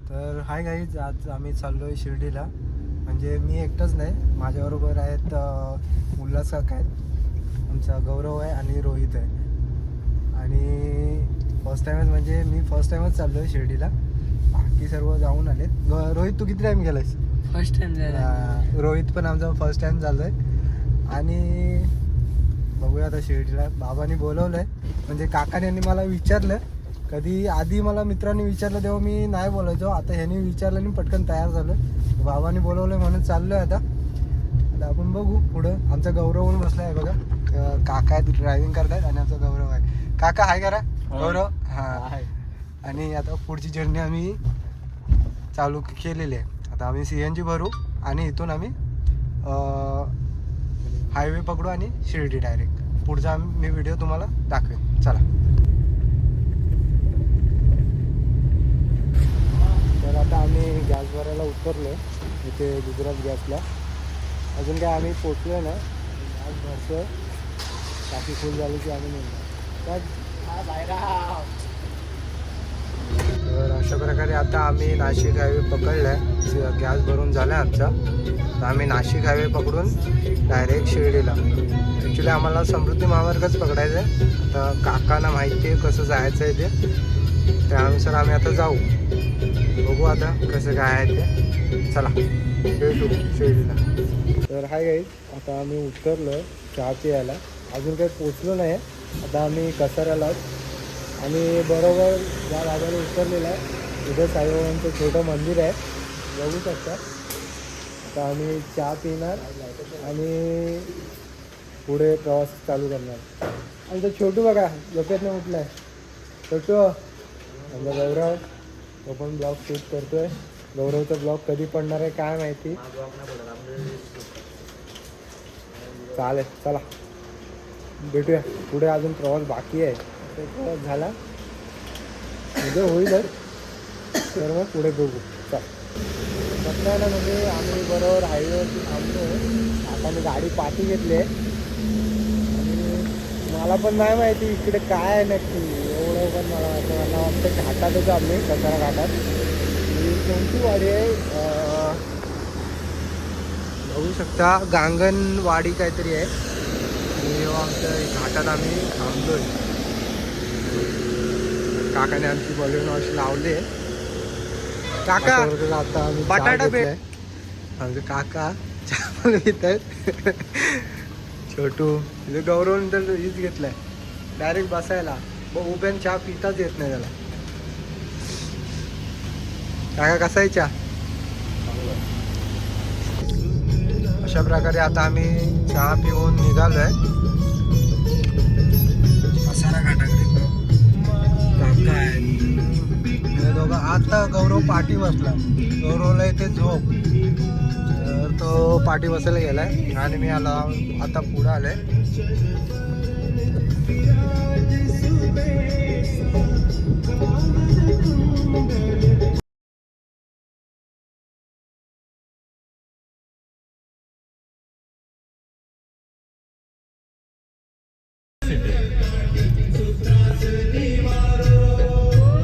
तर hi guys, आज आम्ही चाललो आहे शिर्डीला. म्हणजे मी एकटाच नाही, माझ्याबरोबर आहेत उल्हास काका आहेत, आमचा गौरव आहे आणि रोहित आहे. आणि फर्स्ट टाईमच, म्हणजे मी फर्स्ट टाईमच चाललो आहे शिर्डीला. बाकी सर्व जाऊन आले. रोहित, तू किती टाईम गेलायस? फर्स्ट टाइम झाला. रोहित पण आमचा फर्स्ट टाईम चाललो आहे. आणि बघूया आता शिर्डीला. बाबांनी बोलवलं आहे, म्हणजे काकाने यांनी मला विचारलं. कधी आधी मला मित्रांनी विचारलं तेव्हा मी नाही बोलायचो. आता ह्यांनी विचारलं आणि पटकन तयार झालं. बाबांनी बोलवलं म्हणून चाललो आहे. आता आपण बघू पुढं. आमचा गौरव पण बसला आहे बघा. काका आहेत, ड्रायव्हिंग करतायत आणि आमचा गौरव आहे. काका हाय करा. गौरव हां. आणि आता पुढची जर्नी आम्ही चालू केलेली आहे. आता आम्ही CNG भरू आणि इथून आम्ही हायवे पकडू आणि शिर्डी डायरेक्ट. पुढचा मी व्हिडिओ तुम्हाला दाखवेन. चला. तर आता आम्ही गॅस भरायला उतरलो इथे गुजरात गॅसला. अजून काय आम्ही पोचलो नाही. गॅस भरतो, टाकी फुल झाली की आम्ही निघणार. तर अशा प्रकारे आता आम्ही नाशिक हायवे पकडला आहे. गॅस भरून झाला आहे आमचा. तर आम्ही नाशिक हायवे पकडून डायरेक्ट शिर्डीला. ॲक्च्युली आम्हाला समृद्धी महामार्गच पकडायचं आहे. आता काकांना माहिती आहे कसं जायचं आहे ते, त्यानुसार आम्ही आता जाऊ. बघू आता कसं काय आहे ते. चला भेटू शिर्डीला. तर हाय गाईज, आता आम्ही उतरलो चहा प्यायला. अजून काही पोचलो नाही. आता आम्ही कसाऱ्याला आहोत आणि बरोबर ज्या भागाला उतरलेला आहे इथं साईबाबांचं छोटं मंदिर आहे, बघू शकता. आता आम्ही चहा पिणार आणि पुढे प्रवास चालू करणार. आमचं छोटू बघा झोपेतनं उठला आहे. छोटू, आमचा गौरव, तो पण ब्लॉग शूट करतोय. गौरवचा ब्लॉग कधी पडणार आहे काय माहिती. चालेल, चला भेटूया. पुढे अजून प्रवास बाकी आहे. प्रवास झाला उद्या होईलच, तर मग पुढे बघू. चल बघताय ना, म्हणजे आम्ही बरोबर हायवेवरती थांबतो. आता मी गाडी पाठी घेतली आहे आणि मला पण नाही माहिती इकडे काय आहे नक्की. एवढं पण मला वाटतं घाटातच आम्ही कसारा घाटात. ही कोणती वाडी आहे बघू शकता, गांगणवाडी काहीतरी आहे. आणि आमच्या घाटात आम्ही थांबलोय. काकाने आमची बॉलिवूड वॉश लावली आहे. काका आता आम्ही बटाटा भेट. आमचे काका चहा पण घेत आहेत. छोटू तिथे गौरव तर हीच घेतलाय डायरेक्ट बसायला. उभ्यान चहा पिताच येत नाही त्याला. काका कसा आहे चहा? अशा प्रकारे आता आम्ही चहा पिऊन निघालोय कसारा घाटाकडे. काका आहे दोघं. आता गौरव पाठी बसला. गौरवला इथे झोप, तर तो पाठी बसायला गेलाय आणि मी आला आता पुढं आलोय.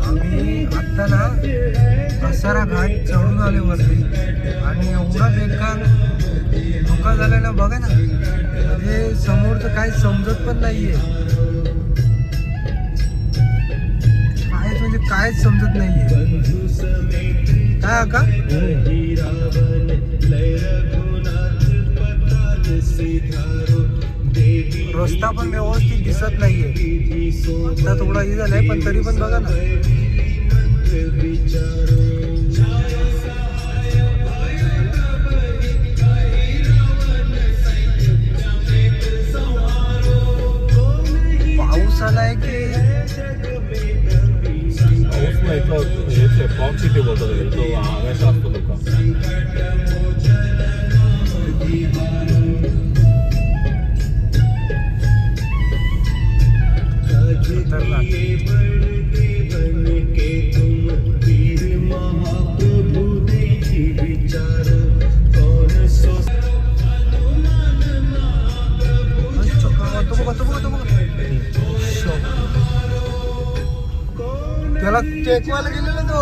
आम्ही आत्ता ना कसारा घाट चढून आले वरती आणि एवढा बेकार धोका झालाय ना, बघा ना. म्हणजे समोरचं काही समजत पण नाहीये. कायच म्हणजे कायच समजत नाहीये. काय का रस्ता पण व्यवस्थित दिसत नाहीये. आता थोडा हे झालाय पण तरी पण बघा ना. पाऊस आलाय की पाऊस नाही तर फॉग सिटी बोलतो तो हवेचा असतो लोक. त्याला टेकवायला गेलेला तो.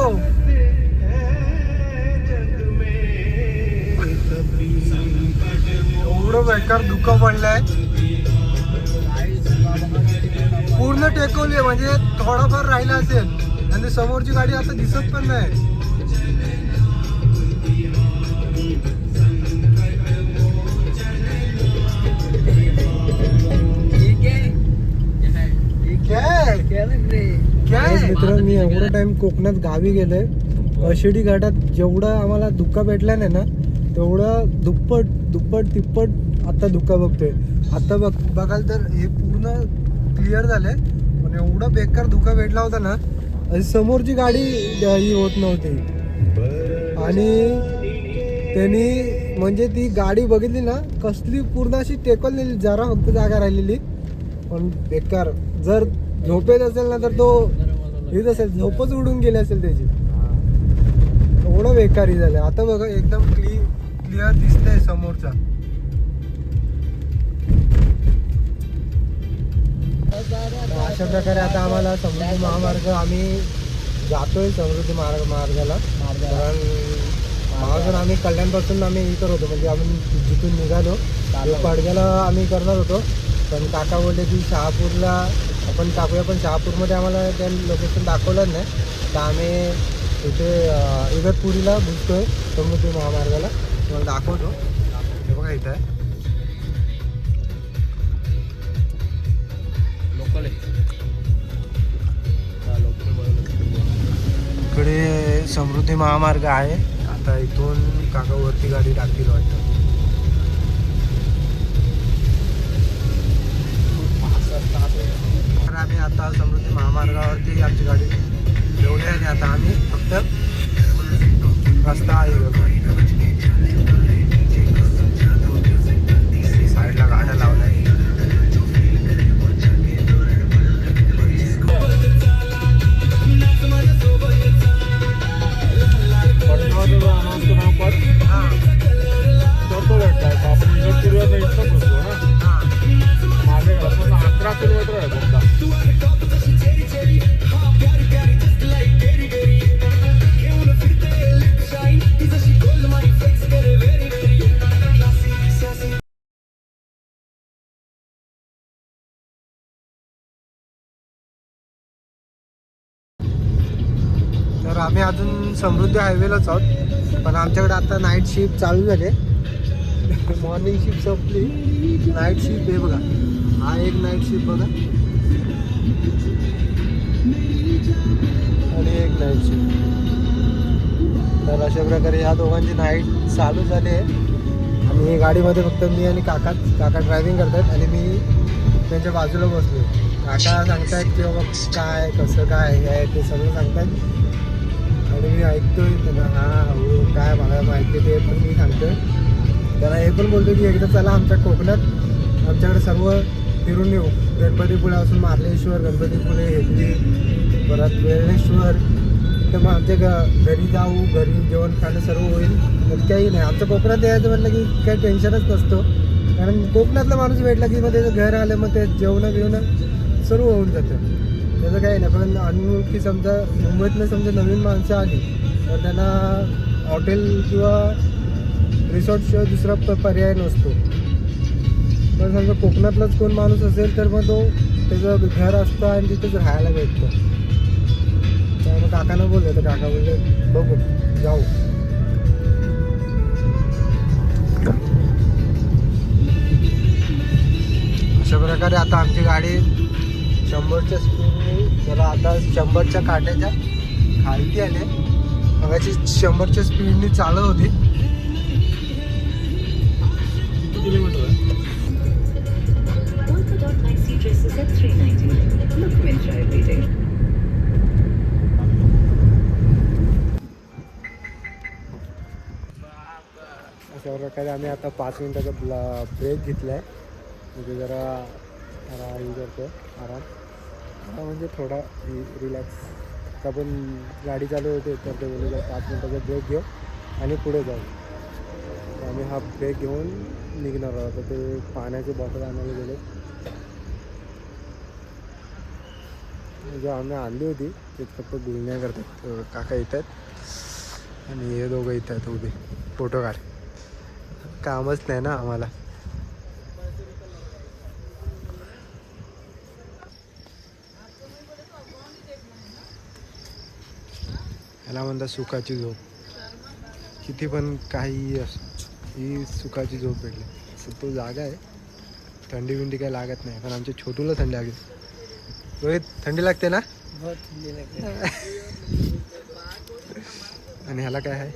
धुकं पडलंय, पूर्ण टेकवली म्हणजे थोडाफार राहिला असेल आणि समोरची गाडी आता दिसत पण नाही. मित्र मी एवढा टाइम कोकणात गावी गेलोय, आषाढी घाटात जेवढा आम्हाला धुक्का भेटला नाही ना तेवढा दुप्पट तिप्पट आता धुक्का बघतोय. आता बघाल तर हे पूर्ण क्लिअर झालंय, पण एवढा बेकार धुक्का भेटला होता ना, समोरची गाडी ही होत नव्हती. आणि त्यांनी म्हणजे ती गाडी बघितली ना कसली पूर्ण अशी टेकवलेली, जरा फक्त जागा राहिलेली, पण बेकार. जर झोपेत असेल ना तर तो येत असेल, झोपच उडून गेली असेल त्याची, एवढं बेकारी झालं. आता बघा एकदम क्लिअर दिसतंय समोरचा. अशा प्रकारे आता आम्हाला समृद्धी महामार्ग आम्ही जातोय समृद्धी मार्गाला. कारण महाजन आम्ही कल्याणपासून आम्ही इतर होतो, म्हणजे आम्ही जिथून निघालो पाडग्याला आम्ही करणार होतो, पण काका बोलले की शहापूरला आपण टाकूया, पण शहापूरमध्ये आम्हाला त्या लोकेशन दाखवलं नाही, तर आम्ही इथे इगतपुरीला घुसतोय समृद्धी महामार्गाला. तुम्हाला दाखवतो, हे बघा इथं आहे. इकडे समृद्धी महामार्ग आहे. आता इथून काका वरती गाडी टाकतील वाटतं. तर आम्ही आता समृद्धी महामार्गावरती आमची गाडी ठेवली आहे. आता आम्ही फक्त रस्ता आहे साईडला गाड्या लावल्या आहे. करतो भेटलाय आपण इगतपुरीवर इथं बसलो ना, माझ्या घरापासून 11 किलोमीटर आहे फक्त. तर आम्ही अजून समृद्धी हायवेलाच आहोत, पण आमच्याकडे आता नाईट शिफ्ट चालू झाले. मॉर्निंग शिफ्ट संपली, नाईट शिफ्ट आहे बघा. हा एक नाईट शिफ्ट बघा आणि एक नाईट शिफ्ट. तर अशा प्रकारे ह्या दोघांची नाईट चालू झाली आहे. आणि गाडीमध्ये फक्त मी आणि काका ड्रायव्हिंग करतात आणि मी त्यांच्या बाजूला बसलो. काका सांगतायत की बाबा काय कसं काय आहे ते सगळं सांगतात आणि मी ऐकतोय त्यांना. हां हो काय मला माहिती ते पण मी सांगतोय त्यांना. हे पण बोलतो की एकदा चला आमच्या कोकणात, आमच्याकडे सर्व फिरून येऊ. गणपतीपुळ्यापासून मार्लेश्वर, गणपतीपुळे, हेदली, परत वेळेश्वर, तर मग आमच्या घरी जाऊ, घरी जेवण खाणं सर्व होईल. तर काही नाही, आमच्या कोकणात यायचं म्हटलं की काही टेन्शनच नसतो. कारण कोकणातला माणूस भेटला की मग त्याचं घर आलं मग ते जेवणं बिवणं सर्व होऊन जातं, त्याचं काही नाही. पण अनोळखी समजा मुंबईतनं समजा नवीन माणसं आली तर त्यांना हॉटेल किंवा रिसॉर्टशिवाय दुसरा पर्याय नसतो. पण समजा कोकणातलाच कोण माणूस असेल तर मग तो त्याचं घर असतं आणि तिथंच राहायला भेटतं. त्यामुळे काकांना बोलले तर काका बोलले बघू जाऊ. अशा प्रकारे आता आमची गाडी 100च्या स्पीडने, जरा आता 100च्या काट्याच्या खालती आले. मगाची 100च्या स्पीडने चालत होती. किती किलोमीटर आहे? अशा प्रकारे आम्ही आता 5 मिनिटाचा ब्रेक घेतला आहे. म्हणजे जरा हे करतो आराम. आता म्हणजे थोडा रिलॅक्स. आता पण गाडी चालू होते तर ते बोलले 5 मिनिटाचा ब्रेक घेऊ आणि पुढे जाऊ. आम्ही हा ब्रेक घेऊन निघणार आहोत. आता ते पाण्याची बॉटल आणायला गेले. म्हणजे आम्ही आणली होती ते फक्त गुळण्या करतात. काका येत आहेत आणि हे दोघं येत आहेत उभे फोटो काढ. कामच नाही ना आम्हाला. ह्याला म्हणतात सुखाची झोप. किती पण काही असो, ही सुखाची झोप भेटली. असं तो जागा आहे, थंडी बिंडी काही लागत नाही. पण आमच्या छोटूला थंडी लागली. रोहित, थंडी लागते ना? बहुत थंडी लगती है. आणि ह्याला काय आहे?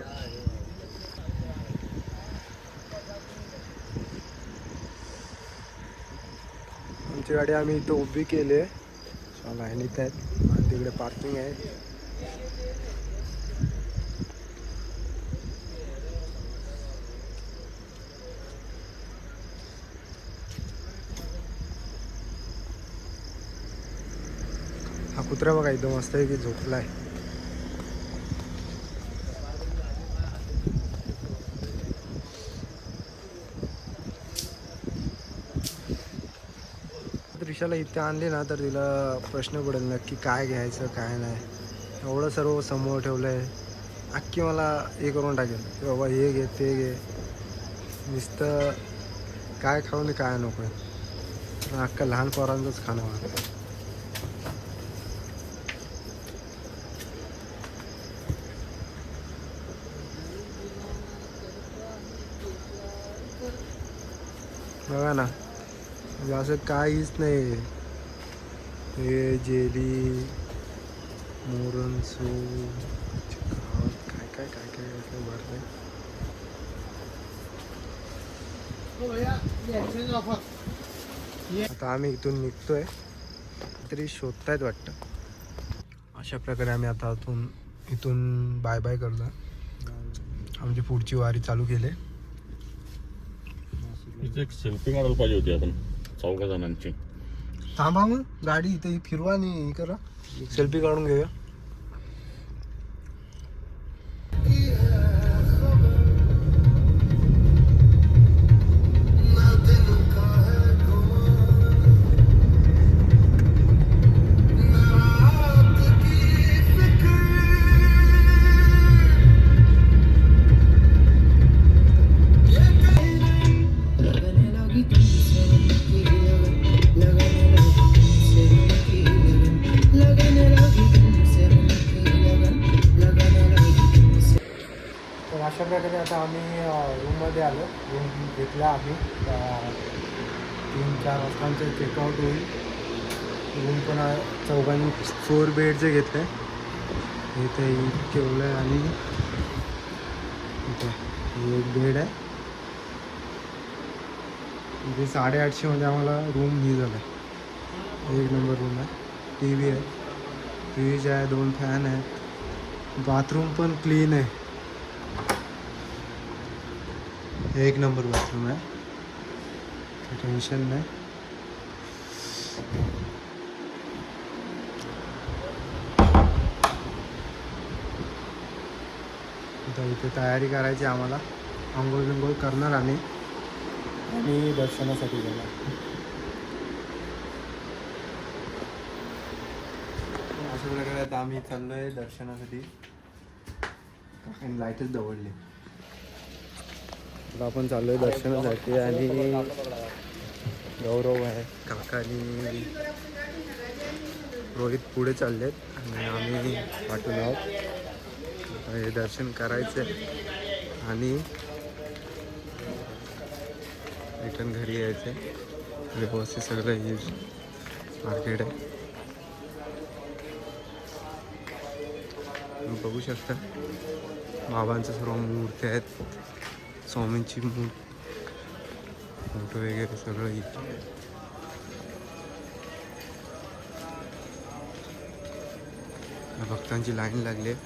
आमची गाडी आम्ही इथं उभी केली आहे. लाईनीत आहेत आणि तिकडे पार्किंग आहे. हा कुत्रा बघा एकदम मस्त आहे की झोपला आहे. रिक्षाला इथे आणली ना तर तिला प्रश्न पडेल नक्की काय घ्यायचं काय नाही. एवढं सर्व समोर ठेवलं आहे, अख्खी मला हे करून टाकेल की बाबा हे घे ते घे. नुसतं काय खाऊन काय नको आहे. अख्खा लहान पोरांचंच खाणं मला. बघा ना, म्हणजे असं काहीच नाही. हे जेली मोरन सूप काय काय काय काय काय भरलंय. आता आम्ही इथून निघतोय, तरी शोधतायत वाटतं. अशा प्रकारे आम्ही आता इथून बाय बाय करतो. आमची पुढची वारी चालू केली. इथे एक सेल्फी काढायला पाहिजे होती आपण 4 जणांची. थांबा मग गाडी इथे फिरवा आणि हे करा, सेल्फी काढून घेऊया. तर अशा प्रकारे आता आम्ही रूममध्ये आलो. रूम घेतला आम्ही. 3-4 वाजतांचं चेकआउट होईल. रूम पण चौघांनी 4 बेडचे घेतले. इथे ठेवलं आहे आणि इथे एक बेड आहे. इथे 850मध्ये आम्हाला रूम ही झालं आहे. 1 नंबर रूम आहे. टी व्ही आहे, फ्रीज आहे, 2 फॅन आहेत. बाथरूम पण क्लीन आहे. 1 नंबर बाथरूम आहे, टेन्शन नाही. आता इथे तयारी करायची आम्हाला. आंघोळ बिंघोळ करणार आम्ही आणि दर्शनासाठी जाणार. अशा प्रकारे आता आम्ही चाललो आहे दर्शनासाठी. लाईटच दवडली. आता आपण चाललो आहे दर्शनासाठी आणि गौरव आहे, काका आणि रोहित पुढे चाललेत आणि आम्ही पाठवून आहोत. हे दर्शन करायचं आहे आणि रिटर्न घरी यायचं आहे. व्यवस्थित सगळं हे मार्केट आहे. तुम्ही बघू शकता बाबांच्या सर्व मूर्ती आहेत. स्वामींची फोटो वगैरे सगळं इथे. भक्तांची लाईन लागली आहे.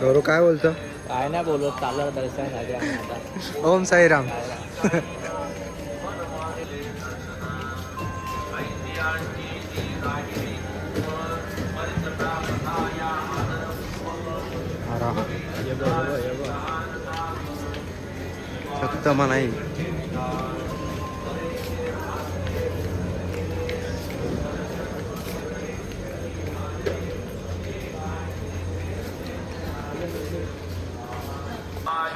गौरव काय बोलतो? काय नाही बोलत, चाललं दर्शनासाठी आम्ही आता. ओम साईराम. फक्त म्हणाई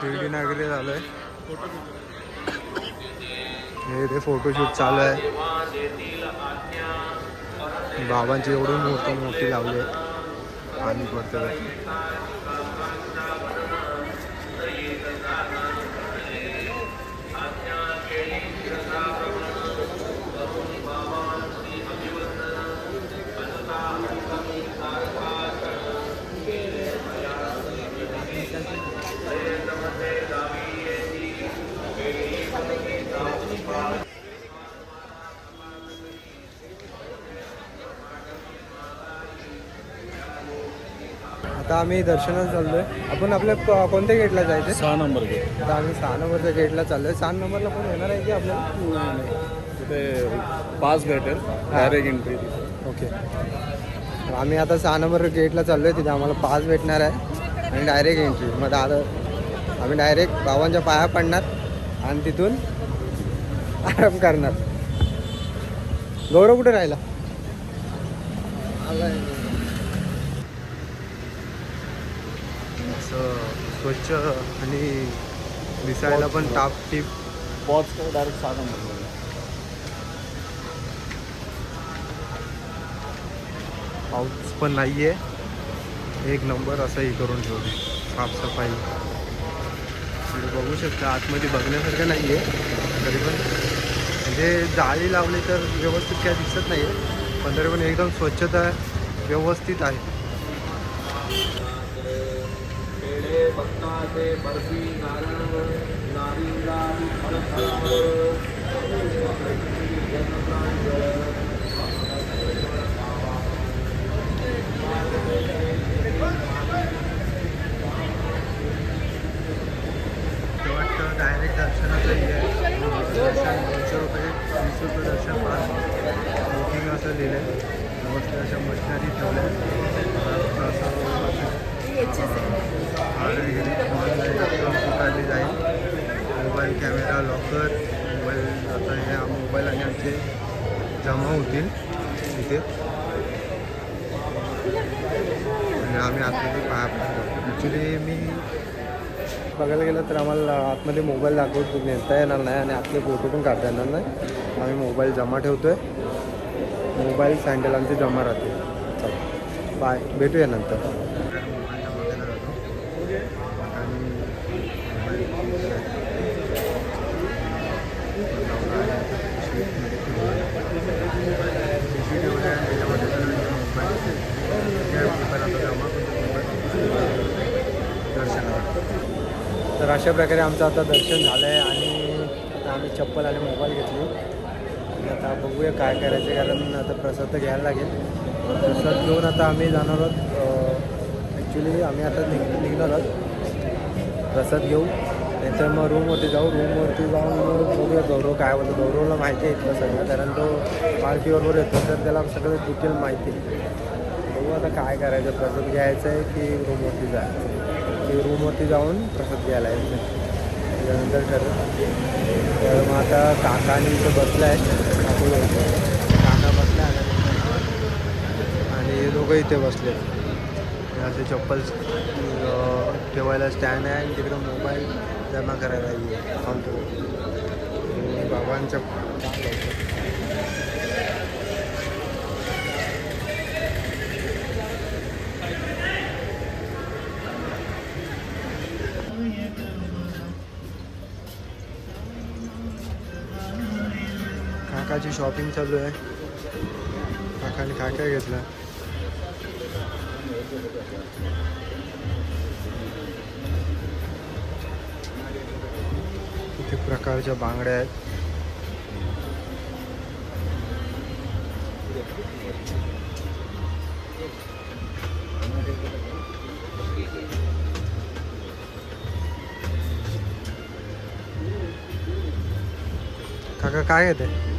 शिर्डी नगरी झालो आहे. हे ते फोटोशूट चालू आहे. बाबांची एवढी मूर्ती मोठी लावली आहे आणि पडतं. आता आम्ही दर्शनाला चाललोय. आपण आपल्या कोणत्या गेटला जायचं? 6 नंबर गेट. आता आम्ही 6 नंबरच्या गेटला चाललोय. 6 नंबरला कोण येणार आहे की आपल्याला? तिथे पास भेटेल, डायरेक्ट एंट्री. ओके. आम्ही आता 6 नंबर गेटला चाललोय. तिथे आम्हाला पास भेटणार आहे आणि डायरेक्ट एंट्री. मग दादा आम्ही डायरेक्ट बाबांच्या पाया पडणार आणि तिथून आराम करणार. गौरव कुठे राहिला? असं स्वच्छ आणि दिसायला पण टाप टीप. पॉज कर, डायरेक्ट 6 नंबर. पाऊस पण नाही आहे. एक नंबर असं हे करून ठेवलं साफसफाई. तुम्ही बघू शकता आतमध्ये बघण्यासारखं नाही आहे. तरी पण म्हणजे जाळी लावली तर व्यवस्थित काय दिसत नाही आहे. पण तरी पण एकदम स्वच्छता व्यवस्थित आहे. वाटतं डायरेक्ट दर्शनाचं हे आहे. दर्शन 200 रुपये, 20 रुपये दर्शन पास. बुकिंग असं लिहिलं आहे. व्यवस्थित अशा मशिनरी ठेवल्या काढली जाईल. मोबाईल कॅमेरा लॉकर मोबाईल आता ह्या मोबाईल आणि आमचे जमा होतील तिथे. आणि आम्ही आतमध्ये पाया पडतो. ॲक्च्युली मी बघायला गेलं तर आम्हाला आतमध्ये मोबाईल दाखवतो नेता येणार नाही आणि आतले फोटो पण काढता येणार नाही. आम्ही मोबाईल जमा ठेवतो आहे. मोबाईल सँडल आमचे जमा राहते. चला बाय, भेटूया नंतर. मोबाईल जमा केला जातो आणि तर अशा प्रकारे आमचं आता दर्शन झालं आहे आणि आता आम्ही चप्पल आणि मोबाईल घेतली. आणि आता बघूया काय करायचं, कारण आता प्रसाद तर घ्यायला लागेल. प्रसाद घेऊन आता आम्ही जाणार आहोत. ॲक्च्युली आम्ही आता निघणार आहोत प्रसाद घेऊ. नाहीतर मग रूमवरती जाऊ. रूमवरती जाऊन मग बघूया गौरव काय बोलतो. गौरवला माहिती आहे इथलं सगळं, कारण तो पार्टीबरोबर येतो तर त्याला सगळं डिटेल माहिती आहे. बघू आता काय करायचं, प्रसाद घ्यायचं आहे की रूमवरती जायचं. की रूमवरती जाऊन प्रसाद घ्यायला यायचं त्याच्यानंतर ठरलं. तर मग आता काकानी इथं बसला आहे. काका बसला आणि हे दोघं इथे बसले. असे चप्पल ठेवायला स्टँड आहे आणि तिकडं मोबाईल जमा करायला काउंटर. बाबांच्या काकाची शॉपिंग चालू आहे. काकाने काय काय घेतलं? किती प्रकारच्या बांगड्या आहेत. काका काय घेते?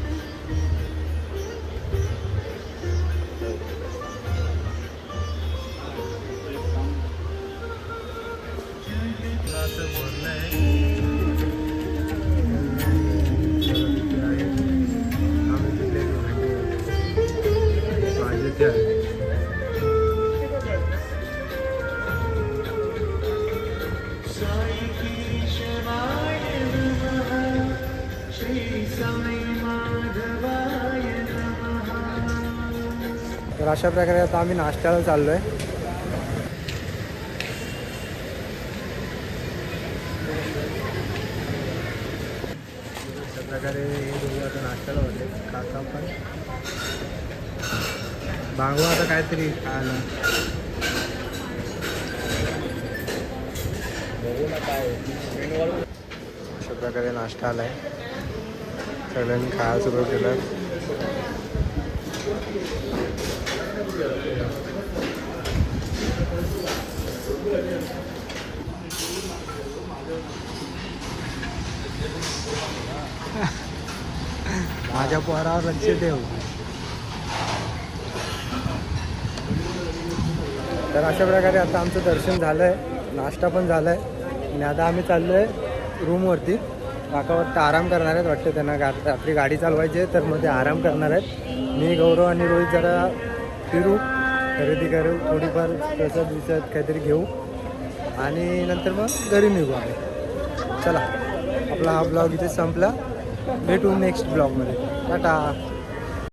तर अशा प्रकारे आता आम्ही नाश्त्याला चाललो आहे. अशा प्रकारे हे दोघे आता नाश्त्याला होते. काका पण भांगू आता काहीतरी खायला. अशा प्रकारे नाश्ता आलाय. सगळ्यांनी खायला सुरू केलं. माझ्या पोरावर लक्ष ठेव. तर अशा प्रकारे आता आमचं दर्शन झालं आहे, नाश्ता पण झाला आहे आणि आता आम्ही चाललो आहे रूमवरती. काकावरती आराम करणार आहेत वाटतं. त्यांना आपली गाडी चालवायची आहे तर मग ते आराम करणार आहेत. मी गौरव आणि रोहित जरा फिरू, खरेदी करू, थोडीफार प्रसाद विसत काहीतरी घेऊ आणि नंतर मग घरी निघू आम्ही. चला, आपला हा ब्लॉग इथे संपला. भेटू नेक्स्ट ब्लॉगमध्ये. टाटा.